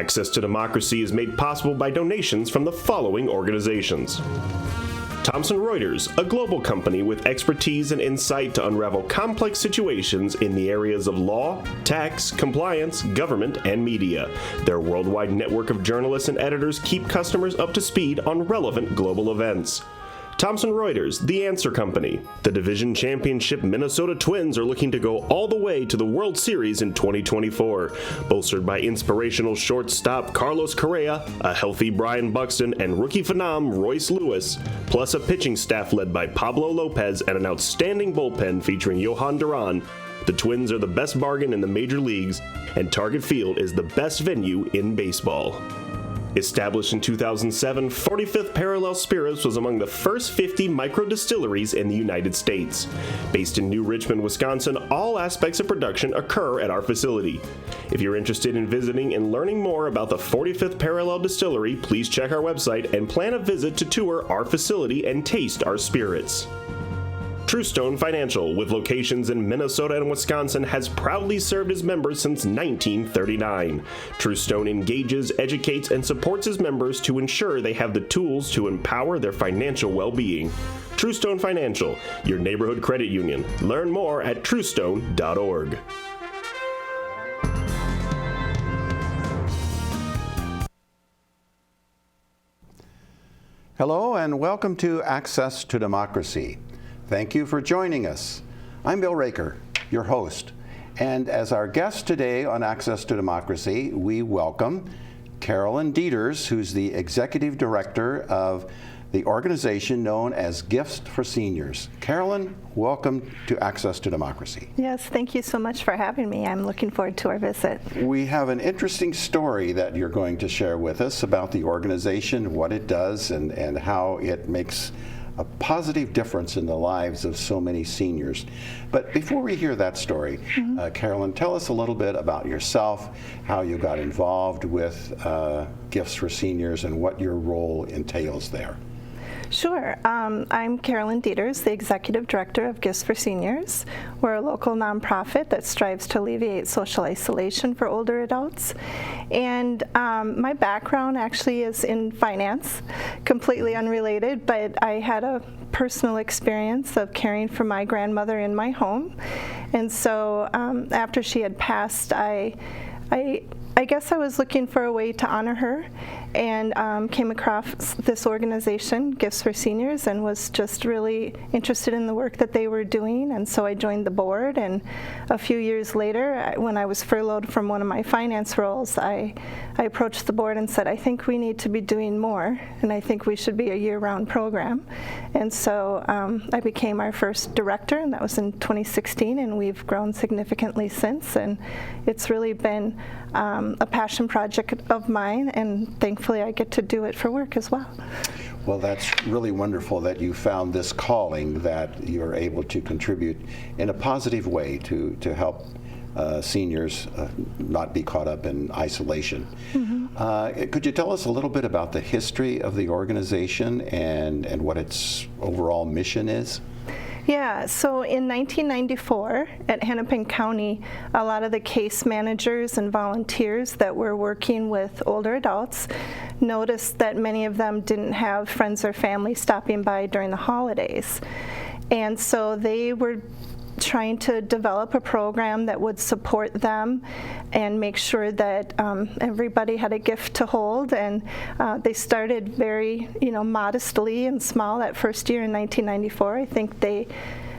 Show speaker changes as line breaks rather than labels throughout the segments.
Access to Democracy is made possible by donations from the following organizations. Thomson Reuters, a global company with expertise and insight to unravel complex situations in the areas of law, tax, compliance, government, and media. Their worldwide network of journalists and editors keep customers up to speed on relevant global events. Thomson Reuters, The Answer Company. The division championship Minnesota Twins are looking to go all the way to the World Series in 2024. Bolstered by inspirational shortstop Carlos Correa, a healthy Brian Buxton, and rookie phenom Royce Lewis, plus a pitching staff led by Pablo Lopez and an outstanding bullpen featuring Johan Duran, the Twins are the best bargain in the major leagues, and Target Field is the best venue in baseball. Established in 2007, 45th Parallel Spirits was among the first 50 micro-distilleries in the United States. Based in New Richmond, Wisconsin, all aspects of production occur at our facility. If you're interested in visiting and learning more about the 45th Parallel Distillery, please check our website and plan a visit to tour our facility and taste our spirits. Truestone Financial, with locations in Minnesota and Wisconsin, has proudly served its members since 1939. Truestone engages, educates, and supports its members to ensure they have the tools to empower their financial well-being. Truestone Financial, your neighborhood credit union. Learn more at truestone.org.
Hello and welcome to Access to Democracy. Thank you for joining us. I'm Bill Raker, your host. And as our guest today on Access to Democracy, we welcome Carolyn Deters, who's the Executive Director of the organization known as Gifts for Seniors. Carolyn, welcome to Access to Democracy.
Yes, thank you so much for having me. I'm looking forward to our visit.
We have an interesting story that you're going to share with us about the organization, what it does, and how it makes a positive difference in the lives of so many seniors. But before we hear that story, Carolyn, tell us a little bit about yourself, how you got involved with Gifts for Seniors, and what your role entails there.
Sure. I'm Carolyn Deters, the Executive Director of Gifts for Seniors. We're a local nonprofit that strives to alleviate social isolation for older adults. And my background actually is in finance, completely unrelated, but I had a personal experience of caring for my grandmother in my home. And so after she had passed, I guess I was looking for a way to honor her, and came across this organization, Gifts for Seniors, and was just really interested in the work that they were doing. And so I joined the board, and a few years later, when I was furloughed from one of my finance roles, I approached the board and said, I think we need to be doing more, and I think we should be a year-round program. And so I became our first director, and that was in 2016, and we've grown significantly since. And it's really been a passion project of mine, and thankfully I get to do it for work as well.
Well, that's really wonderful that you found this calling, that you're able to contribute in a positive way to help seniors not be caught up in isolation. Could you tell us a little bit about the history of the organization and what its overall mission is?
Yeah, so in 1994 at Hennepin County, a lot of the case managers and volunteers that were working with older adults noticed that many of them didn't have friends or family stopping by during the holidays. And so they were trying to develop a program that would support them and make sure that everybody had a gift to hold. And they started very, modestly and small that first year in 1994. I think they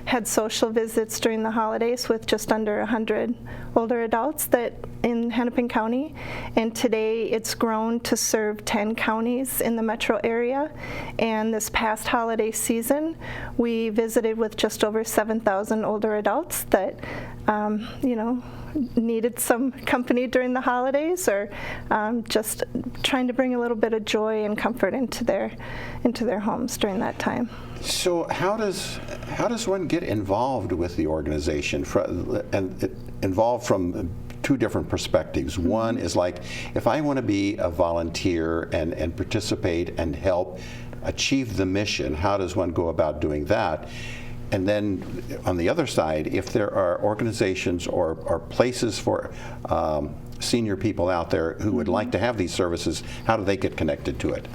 had social visits during the holidays with just under 100 older adults that in Hennepin County. And today it's grown to serve 10 counties in the metro area. And this past holiday season, we visited with just over 7,000 older adults that, needed some company during the holidays, or just trying to bring a little bit of joy and comfort into their homes during that time.
So how does one get involved with the organization? Involved from two different perspectives. One is like, if I want to be a volunteer and participate and help achieve the mission, how does one go about doing that? And then on the other side, if there are organizations or places for senior people out there who would like to have these services, how do they get connected to it?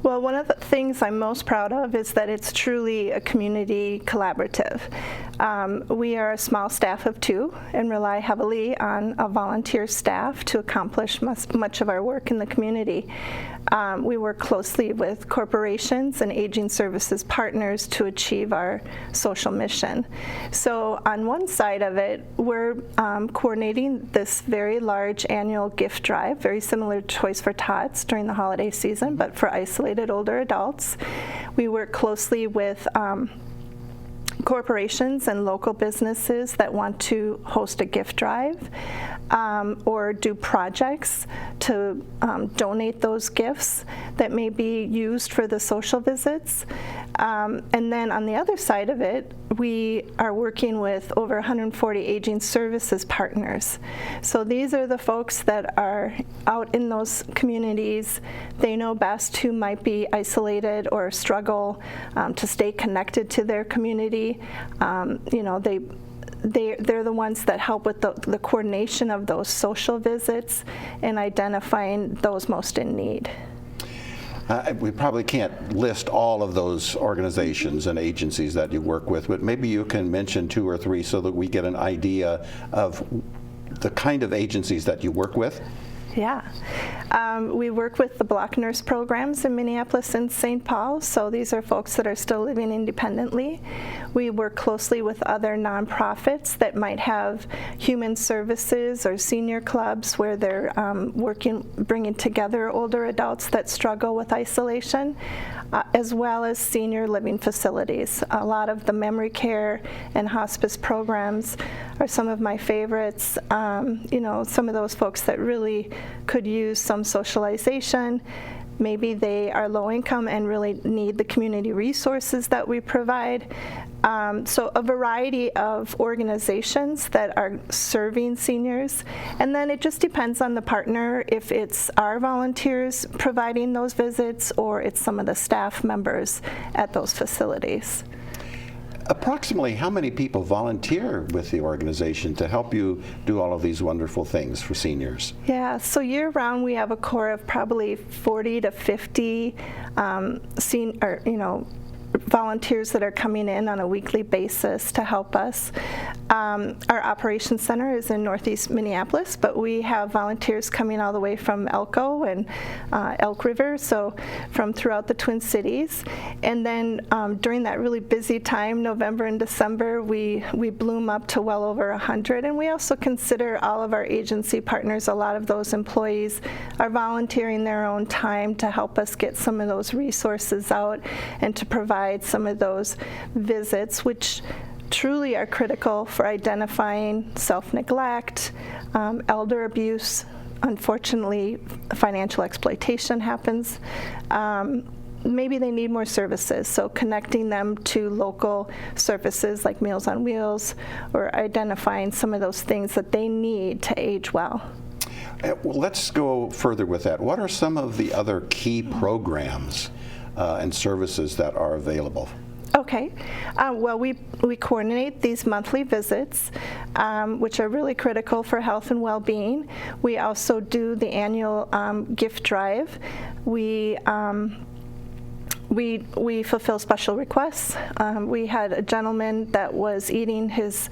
Well, one of the things I'm most proud of is that it's truly a community collaborative. We are a small staff of 2 and rely heavily on a volunteer staff to accomplish much of our work in the community. We work closely with corporations and aging services partners to achieve our social mission. So on one side of it, we're coordinating this very large annual gift drive, very similar to Toys for Tots during the holiday season, but for isolated older adults. We work closely with corporations and local businesses that want to host a gift drive or do projects to donate those gifts that may be used for the social visits. And then on the other side of it, we are working with over 140 aging services partners. So these are the folks that are out in those communities. They know best who might be isolated or struggle to stay connected to their community. They're the ones that help with the coordination of those social visits and identifying those most in need.
We probably can't list all of those organizations and agencies that you work with, but maybe you can mention 2 or 3 so that we get an idea of the kind of agencies that you work with.
Yeah. We work with the block nurse programs in Minneapolis and St. Paul, so these are folks that are still living independently. We work closely with other nonprofits that might have human services or senior clubs where they're bringing together older adults that struggle with isolation, as well as senior living facilities. A lot of the memory care and hospice programs are some of my favorites. Some of those folks that really could use some socialization. Maybe they are low income and really need the community resources that we provide. So a variety of organizations that are serving seniors. And then it just depends on the partner, if it's our volunteers providing those visits or it's some of the staff members at those facilities.
Approximately how many people volunteer with the organization to help you do all of these wonderful things for seniors?
Yeah, so year-round we have a core of probably 40 to 50 volunteers that are coming in on a weekly basis to help us. Our operations center is in Northeast Minneapolis, but we have volunteers coming all the way from Elko and Elk River, so from throughout the Twin Cities. And then during that really busy time, November and December, we bloom up to well over 100. And we also consider all of our agency partners, a lot of those employees are volunteering their own time to help us get some of those resources out and to provide some of those visits, which truly are critical for identifying self-neglect, elder abuse. Unfortunately, financial exploitation happens. Maybe they need more services, so connecting them to local services like Meals on Wheels or identifying some of those things that they need to age well.
Well, let's go further with that. What are some of the other key programs and services that are available?
Okay. Well, we coordinate these monthly visits, which are really critical for health and well-being. We also do the annual gift drive. We fulfill special requests. We had a gentleman that was eating his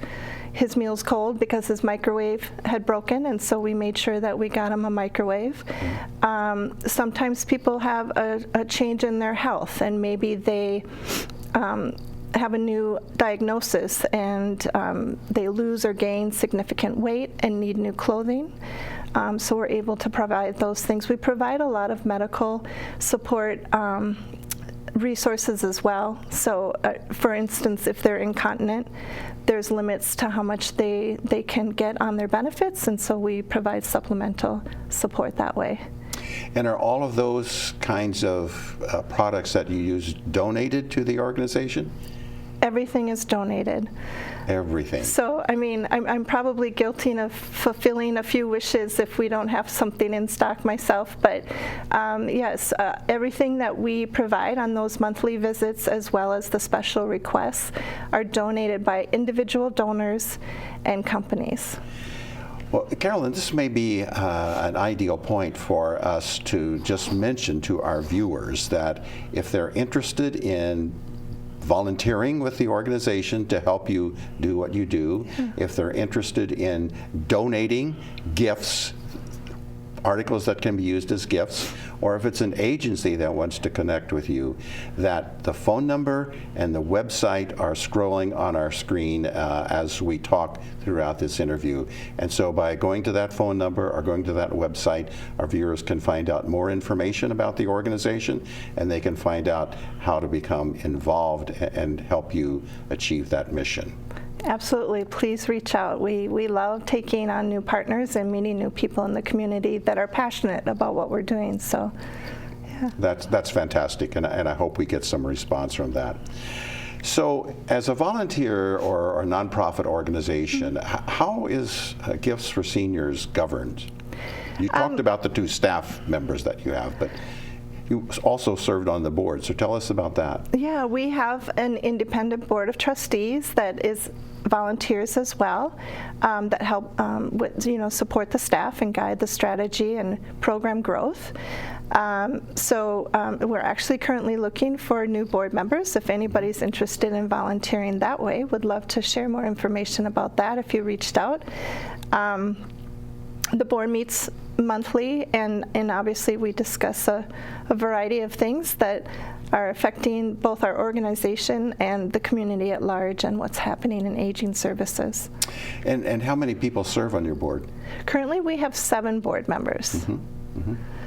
meals cold because his microwave had broken, and so we made sure that we got him a microwave. Sometimes people have a change in their health, and maybe they have a new diagnosis and they lose or gain significant weight and need new clothing. So we're able to provide those things. We provide a lot of medical support resources as well. So for instance, if they're incontinent, there's limits to how much they can get on their benefits, and so we provide supplemental support that way.
And are all of those kinds of products that you use donated to the organization?
Everything is donated.
Everything.
So, I mean, I'm probably guilty of fulfilling a few wishes if we don't have something in stock myself, but yes, everything that we provide on those monthly visits as well as the special requests are donated by individual donors and companies.
Well, Carolyn, this may be an ideal point for us to just mention to our viewers that if they're interested in volunteering with the organization to help you do what you do, if they're interested in donating gifts, articles that can be used as gifts, or if it's an agency that wants to connect with you, that the phone number and the website are scrolling on our screen as we talk throughout this interview. And so by going to that phone number or going to that website, our viewers can find out more information about the organization, and they can find out how to become involved and help you achieve that mission.
Absolutely. Please reach out. We love taking on new partners and meeting new people in the community that are passionate about what we're doing. So, yeah.
That's fantastic, and I hope we get some response from that. So, as a volunteer or a nonprofit organization, how is Gifts for Seniors governed? You talked about the 2 staff members that you have, but you also served on the board, so tell us about that.
Yeah, we have an independent board of trustees that is volunteers as well, that help with, support the staff and guide the strategy and program growth. So we're actually currently looking for new board members. If anybody's interested in volunteering that way, would love to share more information about that if you reached out. The board meets monthly, and obviously we discuss a variety of things that are affecting both our organization and the community at large and what's happening in aging services.
And how many people serve on your board?
Currently we have 7 board members.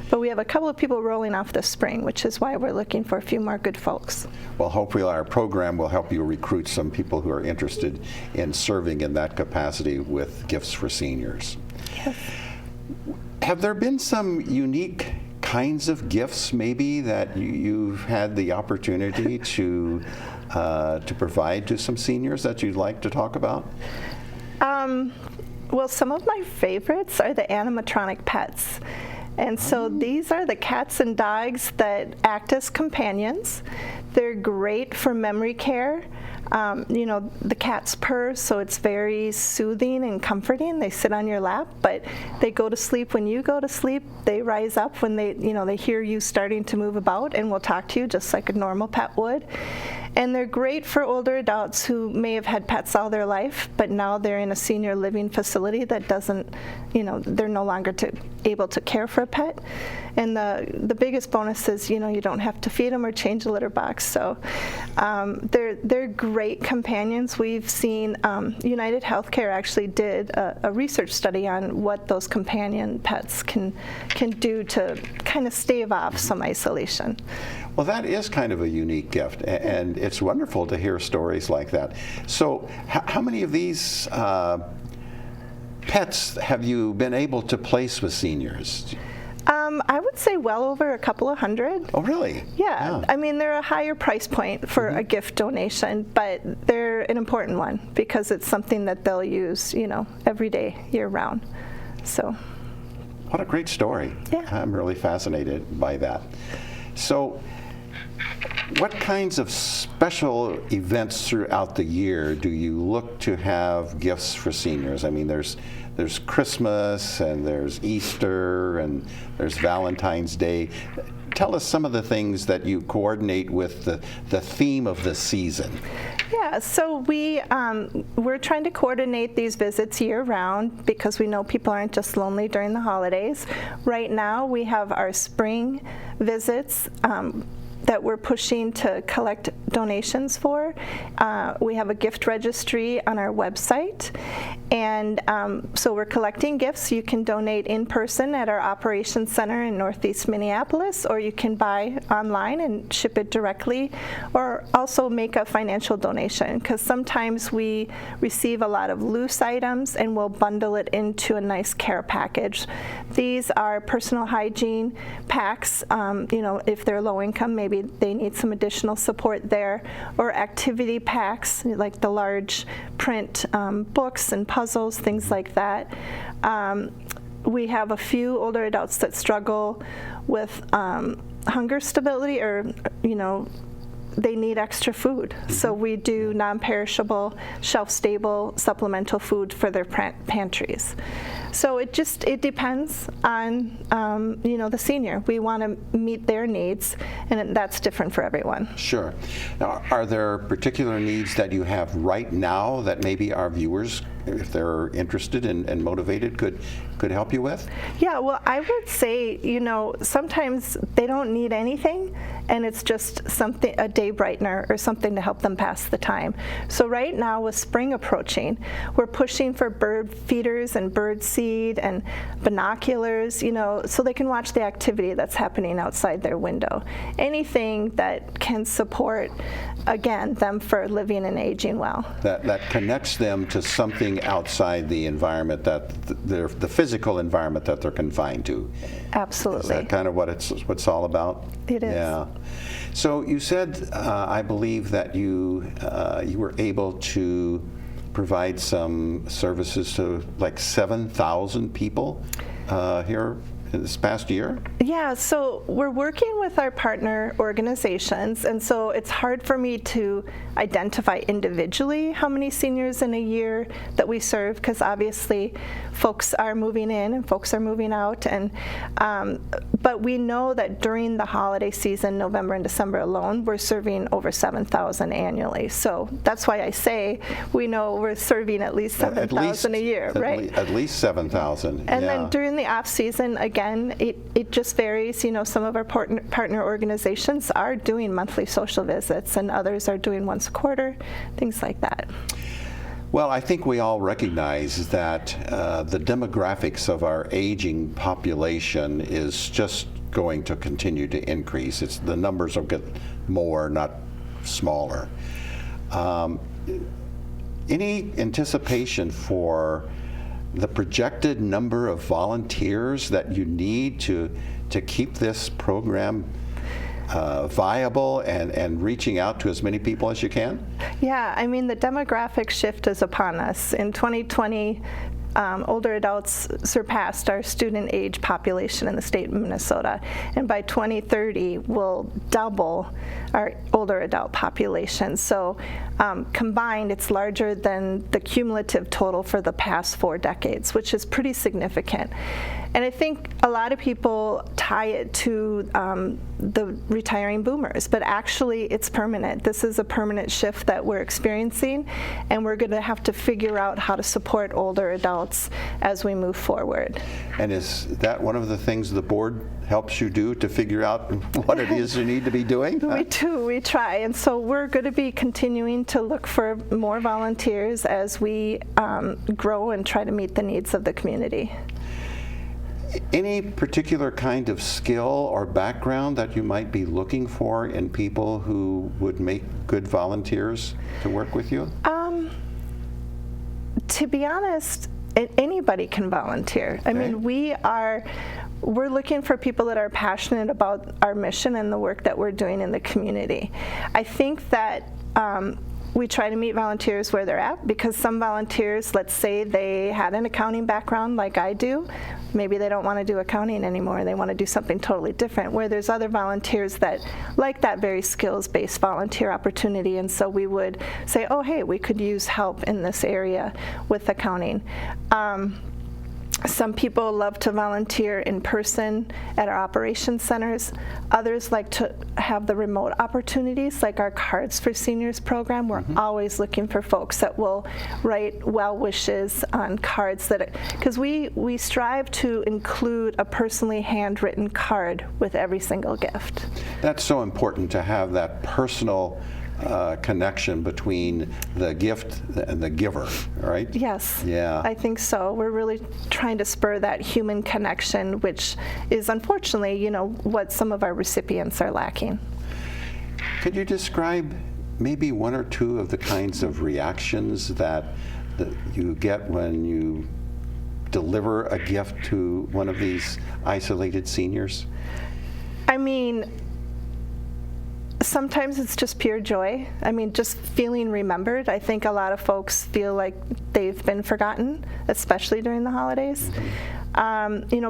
But we have a couple of people rolling off this spring, which is why we're looking for a few more good folks.
Well, hopefully our program will help you recruit some people who are interested in serving in that capacity with Gifts for Seniors.
Yes.
Have there been some unique kinds of gifts maybe that you've had the opportunity to provide to some seniors that you'd like to talk about?
Well, some of my favorites are the animatronic pets. And so these are the cats and dogs that act as companions. They're great for memory care. The cats purr, so it's very soothing and comforting. They sit on your lap, but they go to sleep when you go to sleep. They rise up when they hear you starting to move about and will talk to you just like a normal pet would. And they're great for older adults who may have had pets all their life, but now they're in a senior living facility that doesn't, they're no longer able to care for a pet. And the biggest bonus is, you don't have to feed them or change the litter box. So they're great companions. We've seen United Healthcare actually did a research study on what those companion pets can do to kind of stave off some isolation.
Well, that is kind of a unique gift, and it's wonderful to hear stories like that. So how many of these pets have you been able to place with seniors?
I would say well over a couple of hundred.
Oh, really?
Yeah. I mean, they're a higher price point for a gift donation, but they're an important one because it's something that they'll use, every day, year round. So.
What a great story.
Yeah.
I'm really fascinated by that. So, what kinds of special events throughout the year do you look to have Gifts for Seniors? I mean, there's Christmas, and there's Easter, and there's Valentine's Day. Tell us some of the things that you coordinate with the theme of the season.
Yeah, so we're trying to coordinate these visits year-round because we know people aren't just lonely during the holidays. Right now, we have our spring visits that we're pushing to collect donations for. We have a gift registry on our website, and so we're collecting gifts. You can donate in person at our operations center in Northeast Minneapolis, or you can buy online and ship it directly, or also make a financial donation, because sometimes we receive a lot of loose items and we'll bundle it into a nice care package. These are personal hygiene packs. If they're low income, maybe they need some additional support there, or activity packs like the large print books and puzzles, things like that. We have a few older adults that struggle with hunger stability, or they need extra food. So we do non-perishable, shelf-stable supplemental food for their pantries. So it depends on the senior. We want to meet their needs, and that's different for everyone.
Sure. Now, are there particular needs that you have right now that maybe our viewers, if they're interested and motivated, could help you with?
Yeah, well, I would say, sometimes they don't need anything, and it's just a day brightener or something to help them pass the time. So right now, with spring approaching, we're pushing for bird feeders and bird seed and binoculars, so they can watch the activity that's happening outside their window. Anything that can support, again, them for living and aging well.
That connects them to something outside the environment, the physical environment that they're confined to.
Absolutely.
Is that kind of what it's all about?
It is.
Yeah. So you said, I believe that you were able to provide some services to like 7,000 people here this past year?
Yeah, so we're working with our partner organizations, and so it's hard for me to identify individually how many seniors in a year that we serve, because obviously folks are moving in and folks are moving out, and but we know that during the holiday season, November and December alone, we're serving over 7,000 annually. So that's why I say we know we're serving at least 7,000 a year, right?
At least 7,000.
And then during the off season, again, it just varies. Some of our partner organizations are doing monthly social visits, and others are doing once a quarter, things like that.
Well, I think we all recognize that the demographics of our aging population is just going to continue to increase. The numbers will get more, not smaller. Any anticipation for the projected number of volunteers that you need to keep this program viable and reaching out to as many people as you can? Yeah,
the demographic shift is upon us. In 2020, older adults surpassed our student age population in the state of Minnesota, and by 2030 we'll double our older adult population. So combined, it's larger than the cumulative total for the past 4 decades, which is pretty significant. And I think a lot of people tie it to the retiring boomers, but actually it's permanent. This is a permanent shift that we're experiencing, and we're going to have to figure out how to support older adults as we move forward.
And is that one of the things the board helps you do, to figure out what it is you need to be doing?
We do, we try. And so we're going to be continuing to look for more volunteers as we grow and try to meet the needs of the community.
Any particular kind of skill or background that you might be looking for in people who would make good volunteers to work with you?
To be honest, anybody can volunteer.
Okay.
We're looking for people that are passionate about our mission and the work that we're doing in the community. I think that we try to meet volunteers where they're at, because some volunteers, let's say they had an accounting background like I do, maybe they don't want to do accounting anymore, they want to do something totally different, where there's other volunteers that like that very skills-based volunteer opportunity, and so we would say, oh hey, we could use help in this area with accounting. Some people love to volunteer in person at our operations centers. Others like to have the remote opportunities, like our Cards for Seniors program. We're always looking for folks that will write well wishes on cards, because we strive to include a personally handwritten card with every single gift.
That's so important, to have that personal connection between the gift and the giver, right?
Yes.
Yeah.
I think so. We're really trying to spur that human connection, which is unfortunately, what some of our recipients are lacking.
Could you describe maybe 1 or 2 of the kinds of reactions that you get when you deliver a gift to one of these isolated seniors?
Sometimes it's just pure joy. I mean, just feeling remembered. I think a lot of folks feel like they've been forgotten, especially during the holidays.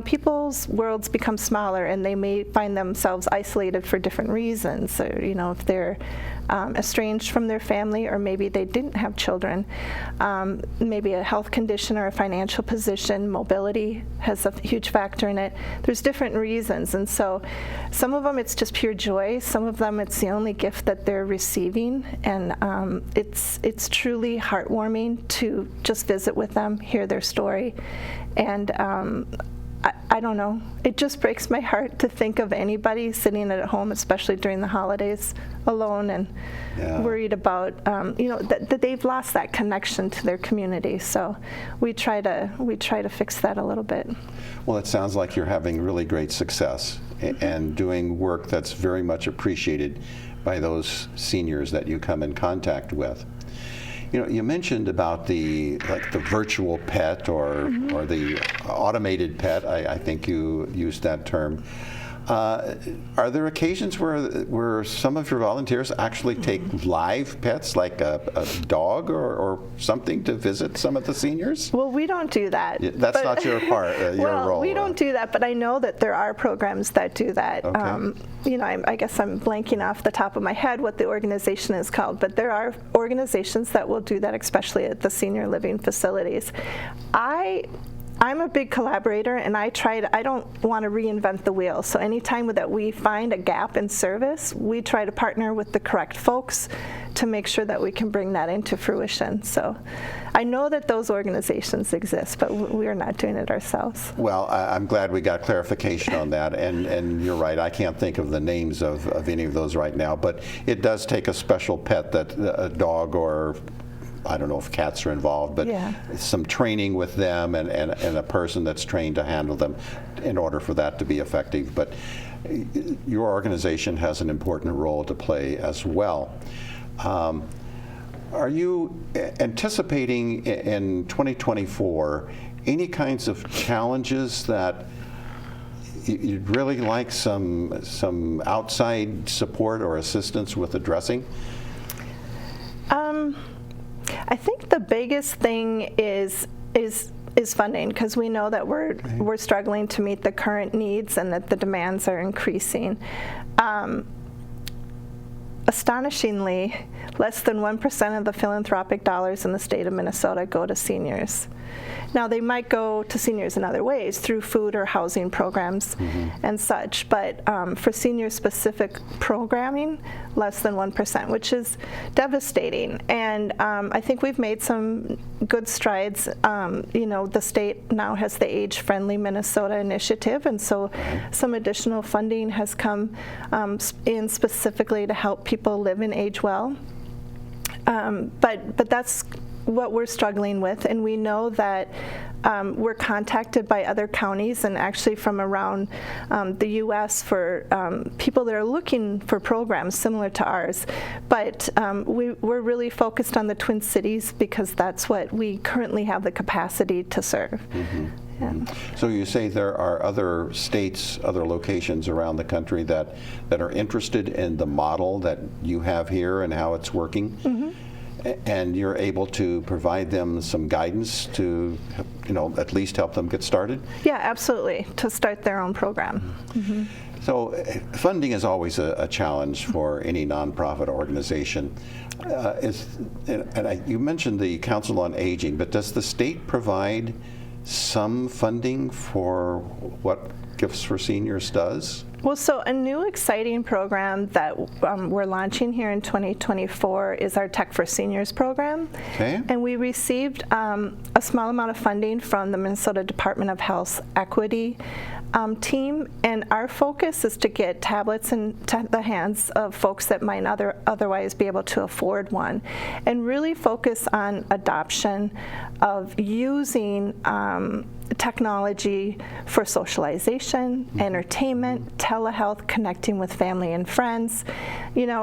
People's worlds become smaller, and they may find themselves isolated for different reasons. So, if they're estranged from their family, or maybe they didn't have children, maybe a health condition or a financial position, mobility has a huge factor in it. There's different reasons, and so some of them it's just pure joy. Some of them it's the only gift that they're receiving, and it's truly heartwarming to just visit with them, hear their story, and I don't know. It just breaks my heart to think of anybody sitting at home, especially during the holidays, alone and worried about, that they've lost that connection to their community. So we try to fix that a little bit.
Well, it sounds like you're having really great success and doing work that's very much appreciated by those seniors that you come in contact with. You mentioned about the virtual pet or the automated pet. I think you used that term. Are there occasions where some of your volunteers actually take live pets, like a dog or something, to visit some of the seniors?
Well, we don't do that.
That's not your part, your role.
We don't do that, but I know that there are programs that do that. Okay. I guess I'm blanking off the top of my head what the organization is called, but there are organizations that will do that, especially at the senior living facilities. I'm a big collaborator, and I don't want to reinvent the wheel. So anytime that we find a gap in service, we try to partner with the correct folks to make sure that we can bring that into fruition. So I know that those organizations exist, but we're not doing it ourselves.
Well, I'm glad we got clarification on that, and you're right, I can't think of the names of any of those right now, but it does take a special pet, that a dog, or I don't know if cats are involved, but some training with them and a person that's trained to handle them in order for that to be effective. But your organization has an important role to play as well. Are you anticipating in 2024 any kinds of challenges that you'd really like some outside support or assistance with addressing?
I think the biggest thing is funding, because we know that we're struggling to meet the current needs and that the demands are increasing. Astonishingly, less than 1% of the philanthropic dollars in the state of Minnesota go to seniors. Now, they might go to seniors in other ways, through food or housing programs and such, but for senior-specific programming, less than 1%, which is devastating. And I think we've made some good strides. The state now has the Age-Friendly Minnesota initiative, and so some additional funding has come in specifically to help people live and age well. But that's what we're struggling with, and we know that we're contacted by other counties and actually from around the U.S. for people that are looking for programs similar to ours. But we're really focused on the Twin Cities because that's what we currently have the capacity to serve.
So you say there are other states, other locations around the country that are interested in the model that you have here and how it's working? And you're able to provide them some guidance to, at least help them get started?
Yeah, absolutely, to start their own program.
So funding is always a challenge for any nonprofit organization. You mentioned the Council on Aging, but does the state provide some funding for what Gifts for Seniors does?
Well, so a new exciting program that we're launching here in 2024 is our Tech for Seniors program. Okay. And we received a small amount of funding from the Minnesota Department of Health's Equity team, and our focus is to get tablets into the hands of folks that might otherwise be able to afford one, and really focus on adoption of using technology for socialization, entertainment, telehealth, connecting with family and friends,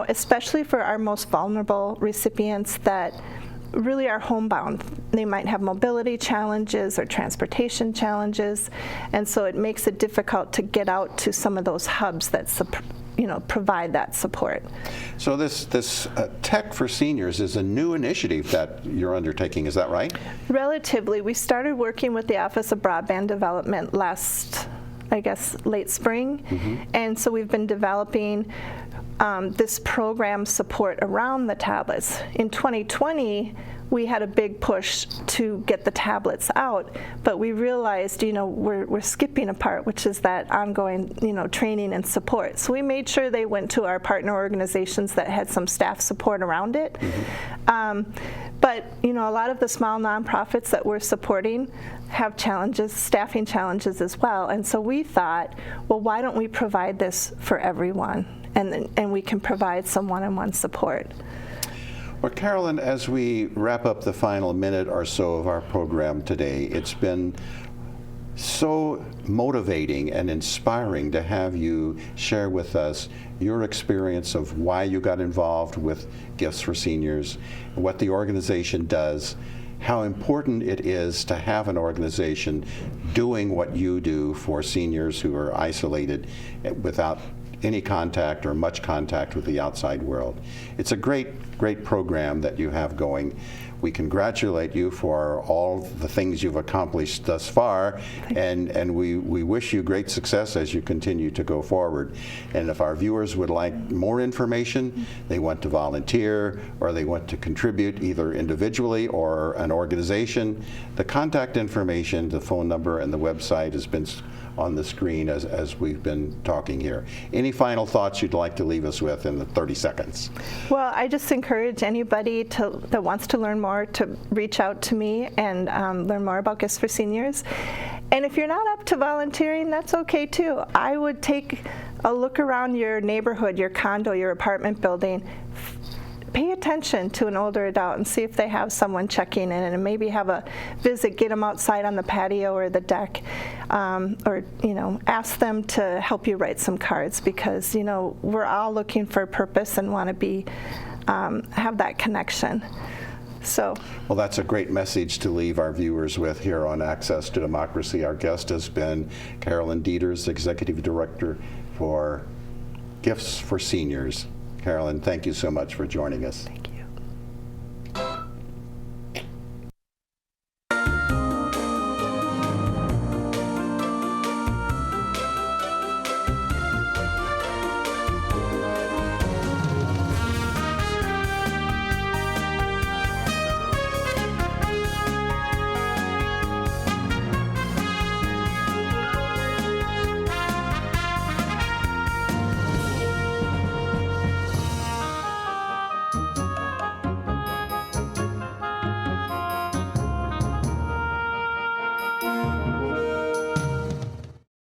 especially for our most vulnerable recipients that really are homebound. They might have mobility challenges or transportation challenges, and so it makes it difficult to get out to some of those hubs that provide that support.
So this Tech for Seniors is a new initiative that you're undertaking, is that right?
Relatively. We started working with the Office of Broadband Development last, I guess, late spring. And so we've been developing this program support around the tablets. In 2020, we had a big push to get the tablets out, but we realized, we're skipping a part, which is that ongoing, training and support. So we made sure they went to our partner organizations that had some staff support around it. But, a lot of the small nonprofits that we're supporting have challenges, staffing challenges as well. And so we thought, well, why don't we provide this for everyone? And we can provide some one-on-one support.
Well, Carolyn, as we wrap up the final minute or so of our program today, it's been so motivating and inspiring to have you share with us your experience of why you got involved with Gifts for Seniors, what the organization does, how important it is to have an organization doing what you do for seniors who are isolated without any contact or much contact with the outside world. It's a great program that you have going. We congratulate you for all the things you've accomplished thus far, and we wish you great success as you continue to go forward. And if our viewers would like more information, they want to volunteer or they want to contribute either individually or an organization, the contact information, the phone number, and the website has been on the screen as we've been talking here. Any final thoughts you'd like to leave us with in the 30 seconds?
Well, I just encourage anybody that wants to learn more to reach out to me and learn more about Gifts for Seniors. And if you're not up to volunteering, that's okay too. I would take a look around your neighborhood, your condo, your apartment building. Pay attention to an older adult and see if they have someone checking in, and maybe have a visit, get them outside on the patio or the deck, or ask them to help you write some cards, because we're all looking for a purpose and want to have that connection. So,
well, that's a great message to leave our viewers with here on Access to Democracy. Our guest has been Carolyn Deters, Executive Director for Gifts for Seniors. Carolyn, thank you so much for joining us.
Thank you.